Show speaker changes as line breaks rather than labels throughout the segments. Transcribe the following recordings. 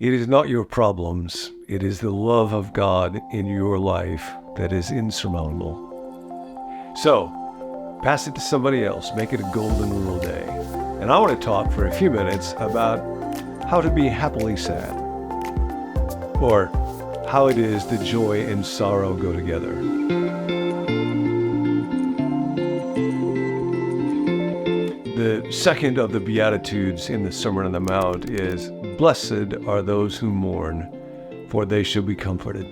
It is not your problems. It is the love of God in your life that is insurmountable. So, pass it to somebody else. Make it a golden rule day. And I want to talk for a few minutes about how to be happily sad, or how it is that joy and sorrow go together. The second of the Beatitudes in the Sermon on the Mount is, "Blessed are those who mourn, for they shall be comforted."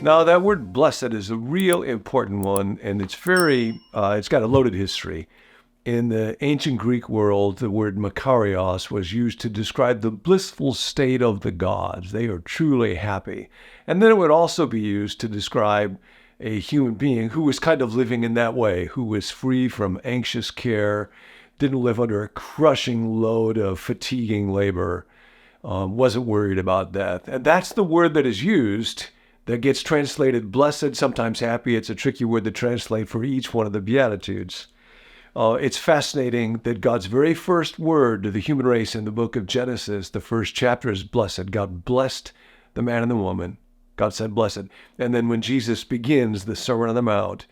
Now, that word blessed is a real important one, and it's got a loaded history. In the ancient Greek world, the word makarios was used to describe the blissful state of the gods. They are truly happy. And then it would also be used to describe a human being who was kind of living in that way, who was free from anxious care, didn't live under a crushing load of fatiguing labor, wasn't worried about death. And that's the word that is used that gets translated blessed, sometimes happy. It's a tricky word to translate for each one of the Beatitudes. It's fascinating that God's very first word to the human race in the book of Genesis, the first chapter, is blessed. God blessed the man and the woman. God said blessed. And then when Jesus begins the Sermon on the Mount,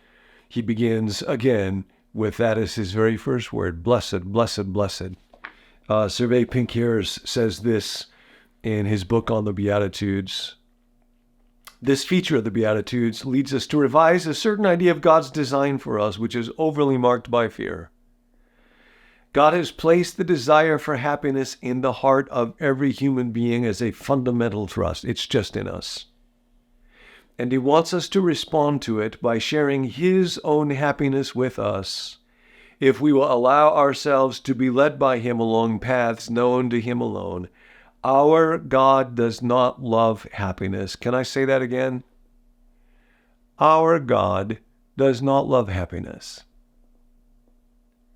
he begins again with that as his very first word, blessed, blessed, blessed. Survey Pinkiers says this in his book on the Beatitudes. This feature of the Beatitudes leads us to revise a certain idea of God's design for us, which is overly marked by fear. God has placed the desire for happiness in the heart of every human being as a fundamental trust. It's just in us. And he wants us to respond to it by sharing his own happiness with us, if we will allow ourselves to be led by him along paths known to him alone. Our God does not love happiness. Can I say that again? Our God does not love happiness.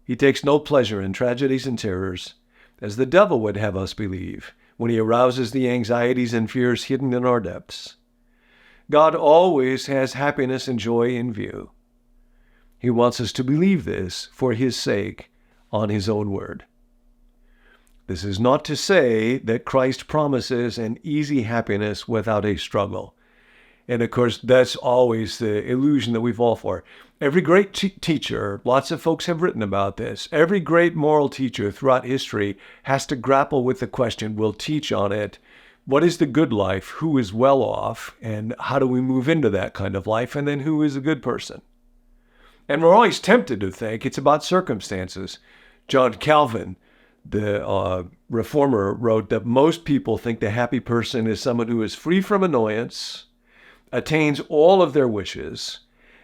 He takes no pleasure in tragedies and terrors, as the devil would have us believe, when he arouses the anxieties and fears hidden in our depths. God always has happiness and joy in view. He wants us to believe this for his sake on his own word. This is not to say that Christ promises an easy happiness without a struggle. And of course, that's always the illusion that we fall for. Every great teacher, lots of folks have written about this, every great moral teacher throughout history has to grapple with the question, we'll teach on it, what is the good life? Who is well off? And how do we move into that kind of life? And then who is a good person? And we're always tempted to think it's about circumstances. John Calvin, the reformer, wrote that most people think the happy person is someone who is free from annoyance, attains all of their wishes,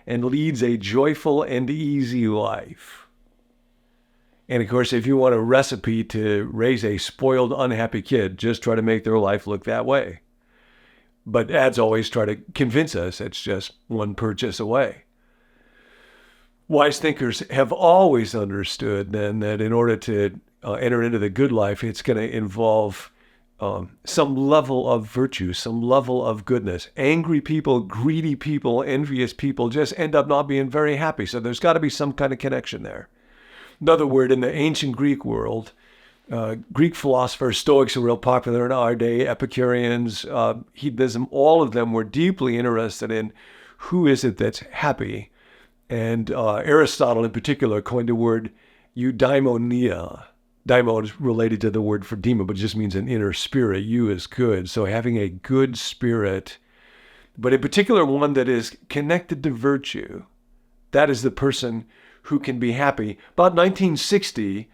and leads a joyful and easy life. And of course, if you want a recipe to raise a spoiled, unhappy kid, just try to make their life look that way. But ads always try to convince us it's just one purchase away. Wise thinkers have always understood then that in order to enter into the good life, it's going to involve some level of virtue, some level of goodness. Angry people, greedy people, envious people just end up not being very happy. So there's got to be some kind of connection there. Another word, in the ancient Greek world, Greek philosophers, Stoics are real popular in our day, Epicureans, hedonism, all of them were deeply interested in who is it that's happy. And Aristotle in particular coined the word eudaimonia. Daimon is related to the word for demon, but it just means an inner spirit. You is good. So having a good spirit, but in particular one that is connected to virtue, that is the person who can be happy. About 1960,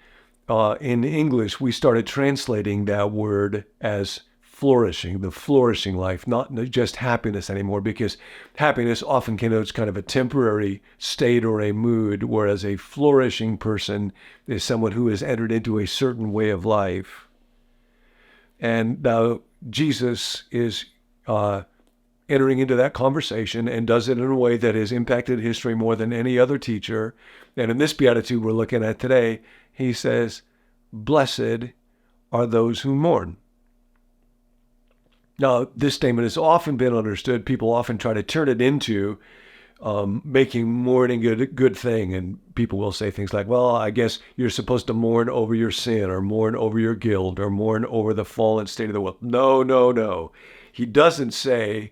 in English, we started translating that word as flourishing, the flourishing life, not just happiness anymore, because happiness often connotes kind of a temporary state or a mood, whereas a flourishing person is someone who has entered into a certain way of life. And now Jesus is entering into that conversation and does it in a way that has impacted history more than any other teacher. And in this beatitude we're looking at today, he says, "Blessed are those who mourn." Now, this statement has often been understood. People often try to turn it into making mourning a good thing. And people will say things like, well, I guess you're supposed to mourn over your sin or mourn over your guilt or mourn over the fallen state of the world. No, no, no. He doesn't say,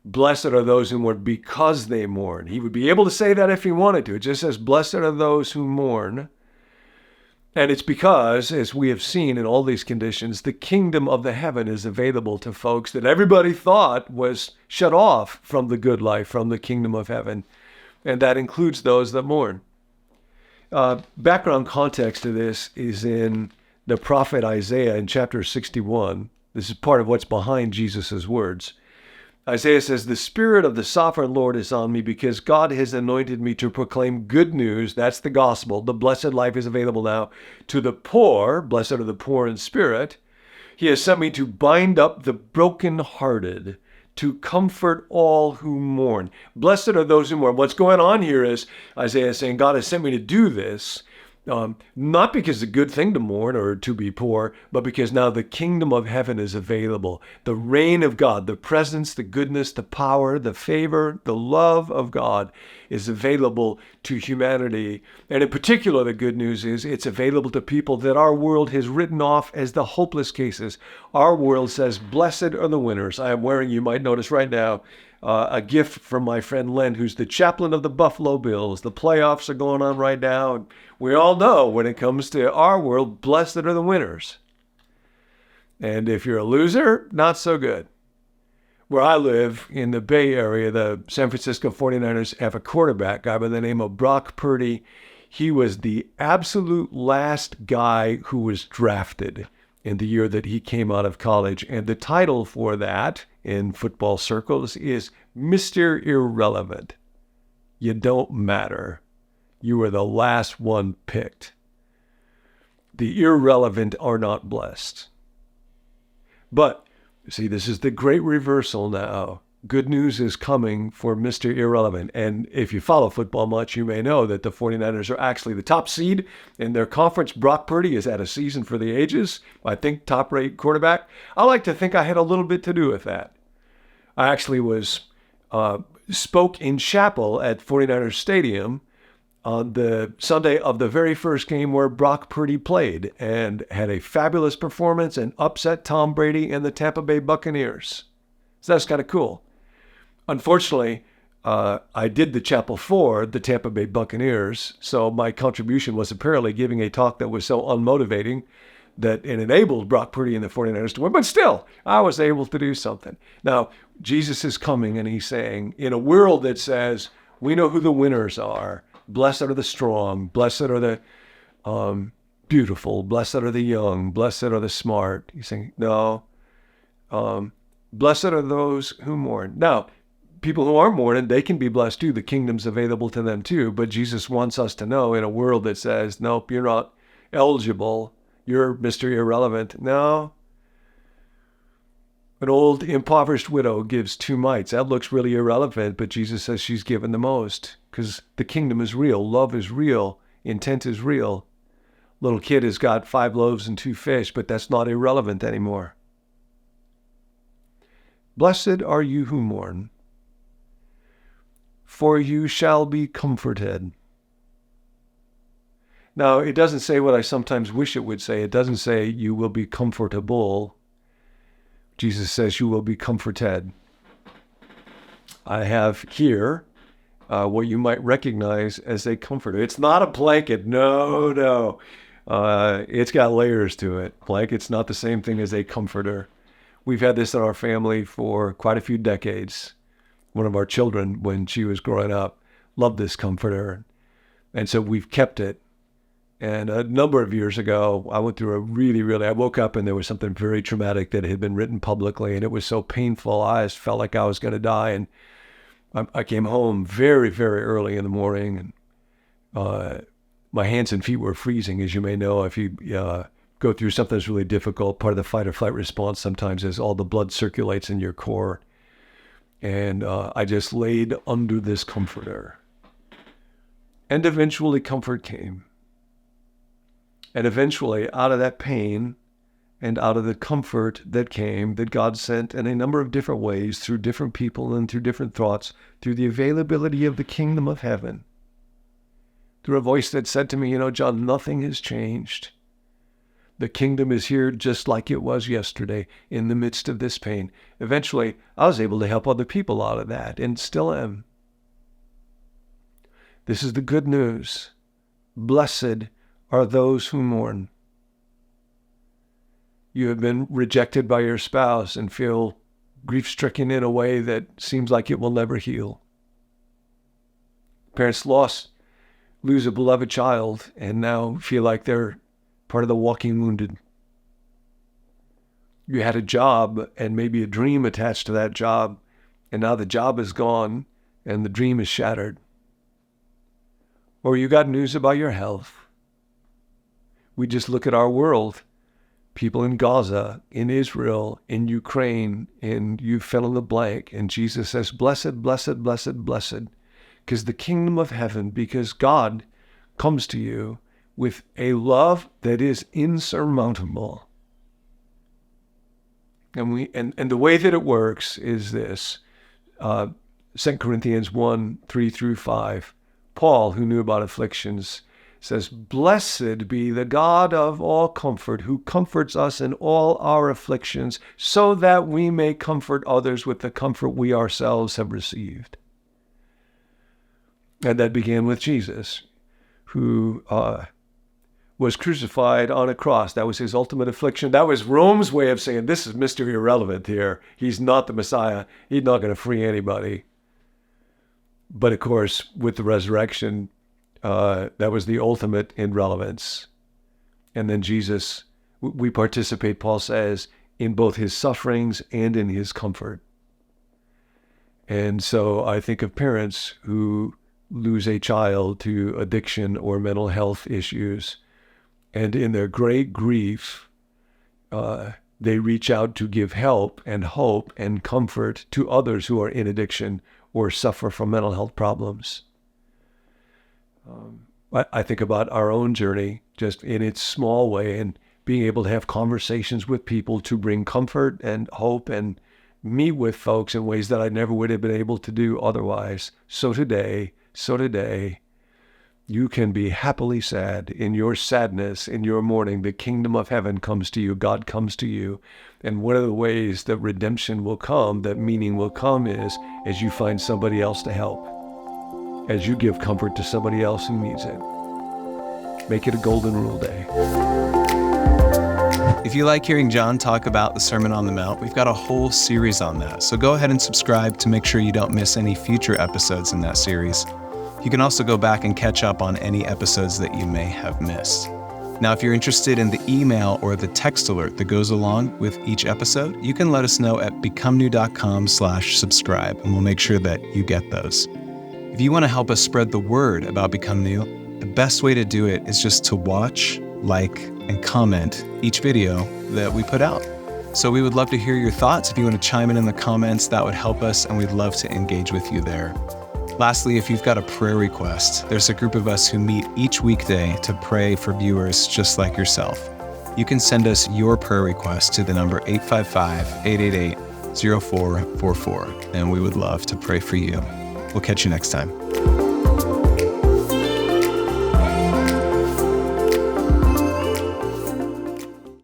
blessed are those who mourn because they mourn. He would be able to say that if he wanted to. It just says, blessed are those who mourn. And it's because, as we have seen in all these conditions, the kingdom of the heaven is available to folks that everybody thought was shut off from the good life, from the kingdom of heaven. And that includes those that mourn. Background context to this is in the prophet Isaiah in chapter 61. This is part of what's behind Jesus' words. Isaiah says, the Spirit of the sovereign Lord is on me because God has anointed me to proclaim good news. That's the gospel. The blessed life is available now to the poor. Blessed are the poor in spirit. He has sent me to bind up the brokenhearted, to comfort all who mourn. Blessed are those who mourn. What's going on here is Isaiah is saying, God has sent me to do this. Not because it's a good thing to mourn or to be poor, but because now the kingdom of heaven is available. The reign of God, the presence, the goodness, the power, the favor, the love of God is available to humanity. And in particular, the good news is it's available to people that our world has written off as the hopeless cases. Our world says, blessed are the winners. I am wearing, you might notice right now, a gift from my friend Len, who's the chaplain of the Buffalo Bills. The playoffs are going on right now. And we all know when it comes to our world, blessed are the winners. And if you're a loser, not so good. Where I live in the Bay Area, the San Francisco 49ers have a quarterback guy by the name of Brock Purdy. He was the absolute last guy who was drafted in the year that he came out of college. And the title for that in football circles is Mr. Irrelevant. You don't matter. You were the last one picked. The irrelevant are not blessed. But, see, this is the great reversal now. Good news is coming for Mr. Irrelevant. And if you follow football much, you may know that the 49ers are actually the top seed in their conference. Brock Purdy is at a season for the ages. I think top-rate quarterback. I like to think I had a little bit to do with that. I actually spoke in chapel at 49ers Stadium on the Sunday of the very first game where Brock Purdy played and had a fabulous performance and upset Tom Brady and the Tampa Bay Buccaneers. So that's kind of cool. Unfortunately, I did the chapel for the Tampa Bay Buccaneers, so my contribution was apparently giving a talk that was so unmotivating that it enabled Brock Purdy and the 49ers to win. But still, I was able to do something. Now, Jesus is coming and he's saying, in a world that says, we know who the winners are. Blessed are the strong. Blessed are the beautiful. Blessed are the young. Blessed are the smart. He's saying, no. Blessed are those who mourn. Now, people who aren't mourning, they can be blessed too. The kingdom's available to them too. But Jesus wants us to know in a world that says, nope, you're not eligible. You're Mr. Irrelevant. No. An old impoverished widow gives 2 mites. That looks really irrelevant, but Jesus says she's given the most because the kingdom is real. Love is real. Intent is real. Little kid has got 5 loaves and 2 fish, but that's not irrelevant anymore. Blessed are you who mourn, for you shall be comforted. Now, it doesn't say what I sometimes wish it would say. It doesn't say you will be comfortable. Jesus says you will be comforted. I have here what you might recognize as a comforter. It's not a blanket. No. It's got layers to it. Blanket's not the same thing as a comforter. We've had this in our family for quite a few decades. One of our children, when she was growing up, loved this comforter. And so we've kept it. And a number of years ago, I went through I woke up and there was something very traumatic that had been written publicly, and it was so painful. I just felt like I was going to die. And I came home very, very early in the morning, and my hands and feet were freezing, as you may know. If you go through something that's really difficult, part of the fight or flight response sometimes is all the blood circulates in your core. And I just laid under this comforter. And eventually comfort came. And eventually, out of that pain and out of the comfort that came, that God sent in a number of different ways, through different people and through different thoughts, through the availability of the kingdom of heaven, through a voice that said to me, John, nothing has changed. The kingdom is here just like it was yesterday in the midst of this pain. Eventually, I was able to help other people out of that, and still am. This is the good news. Blessed are those who mourn. You have been rejected by your spouse and feel grief-stricken in a way that seems like it will never heal. Parents lose a beloved child and now feel like they're part of the walking wounded. You had a job and maybe a dream attached to that job, and now the job is gone and the dream is shattered. Or you got news about your health. We just look at our world. People in Gaza, in Israel, in Ukraine, and you fill in the blank. And Jesus says, blessed, blessed, blessed, blessed. Because the kingdom of heaven, because God comes to you with a love that is insurmountable. And the way that it works is this. 2 Corinthians 1, 3 through 5. Paul, who knew about afflictions, says, blessed be the God of all comfort, who comforts us in all our afflictions, so that we may comfort others with the comfort we ourselves have received. And that began with Jesus, who was crucified on a cross. That was his ultimate affliction. That was Rome's way of saying, this is Mr. Irrelevant here. He's not the Messiah. He's not going to free anybody. But of course, with the resurrection, that was the ultimate in relevance. And then Jesus, we participate, Paul says, in both his sufferings and in his comfort. And so I think of parents who lose a child to addiction or mental health issues, and in their great grief, they reach out to give help and hope and comfort to others who are in addiction or suffer from mental health problems. I think about our own journey, just in its small way, and being able to have conversations with people to bring comfort and hope and meet with folks in ways that I never would have been able to do otherwise. So today, you can be happily sad. In your sadness, in your mourning, the kingdom of heaven comes to you. God comes to you. And one of the ways that redemption will come, that meaning will come, is as you find somebody else to help, as you give comfort to somebody else who needs it. Make it a golden rule day.
If you like hearing John talk about the Sermon on the Mount, we've got a whole series on that. So go ahead and subscribe to make sure you don't miss any future episodes in that series. You can also go back and catch up on any episodes that you may have missed. Now, if you're interested in the email or the text alert that goes along with each episode, you can let us know at becomenew.com/subscribe, and we'll make sure that you get those. If you want to help us spread the word about Become New, the best way to do it is just to watch, like, and comment each video that we put out. So we would love to hear your thoughts. If you want to chime in the comments, that would help us, and we'd love to engage with you there. Lastly, if you've got a prayer request, there's a group of us who meet each weekday to pray for viewers just like yourself. You can send us your prayer request to the number 855-888-0444, and we would love to pray for you. We'll catch you next time.